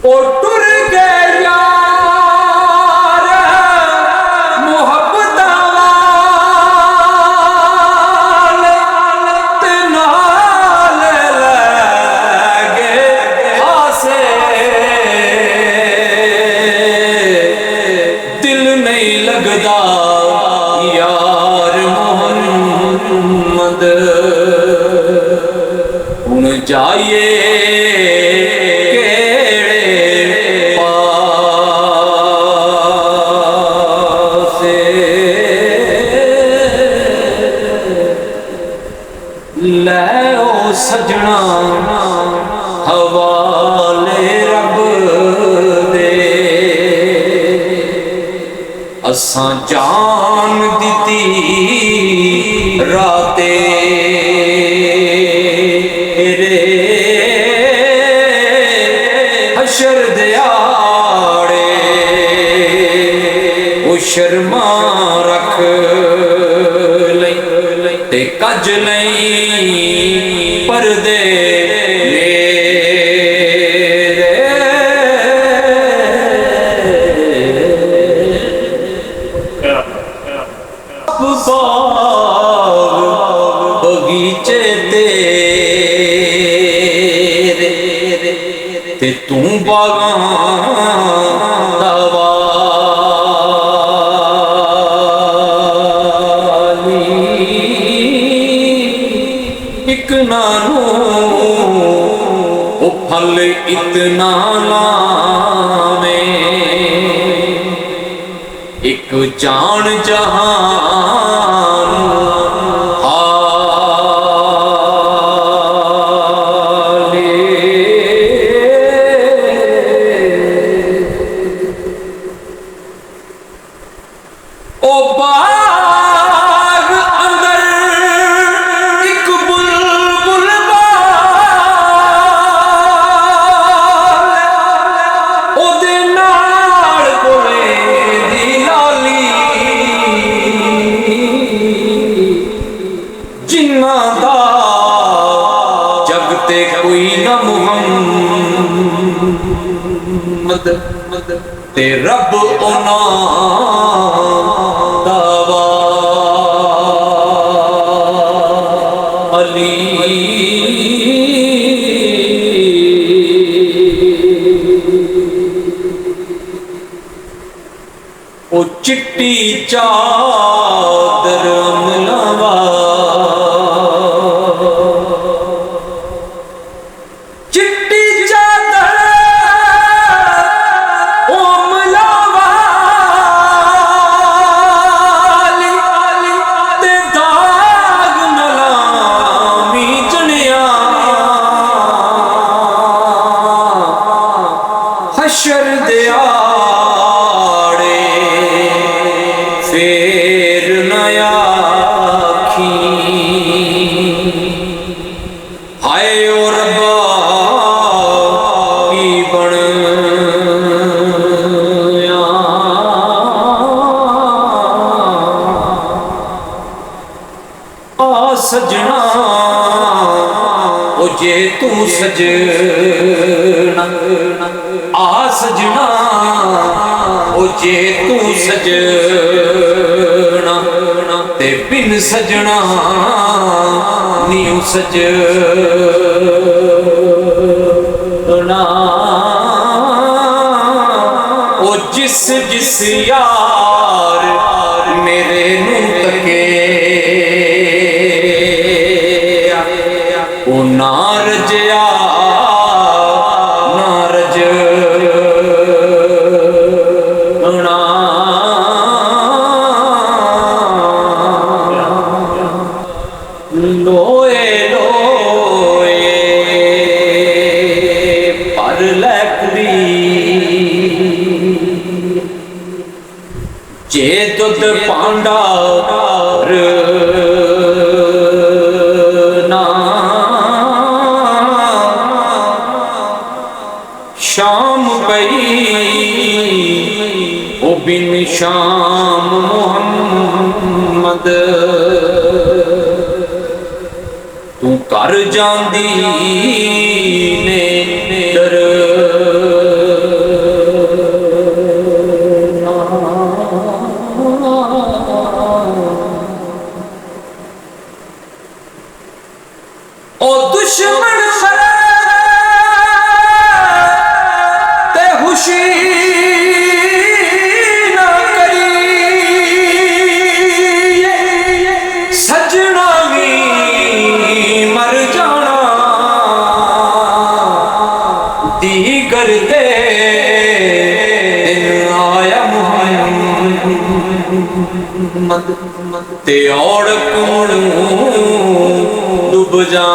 ओ टुर गए यार मुहब्बत वाले ते नाल लगे हासे दिल नहीं लगदा यार मोहम्मद हुण जाइए सजना हवाले रब दे असां जान दिती राते रे हशर दयाड़े ओ शर्मा रख लई ते कज लई पर्दे बगीचे ते तू बागां एक नानू ओ फल इतना लावे एक जान जहान हाले ओ बाग अंदर एक बुलबुल ओदे नाल कोले दी लाली जिन्ना दा जग ते कोई ना मुहम्मद ते रब ओना दावा अली ओ चिट्टी चादर अमलावा चिट्टी चादर ओ अमलावा ते दाग नलामी जनिया हशर दयाड़े फेर नया आखी हाय ओ रब्बा की बन आ सजना ओ जे तू सजना आ सजना ओ जे तू सजना ते बिन सजना नीऊ सजना ओ जिस जिस यार मेरे नू तके ओ ना रजया ना रजना लोए लोए पर लकड़ी जे दुध पांडा ना शाम पई ओ बिन शाम मोहम्मद तू कर जांदी ने डर दुश्मन मरे ते खुशी ना करी सजना भी मर जाना दीगर दे दिन आया मुहम्मद ते और कौन डूब जा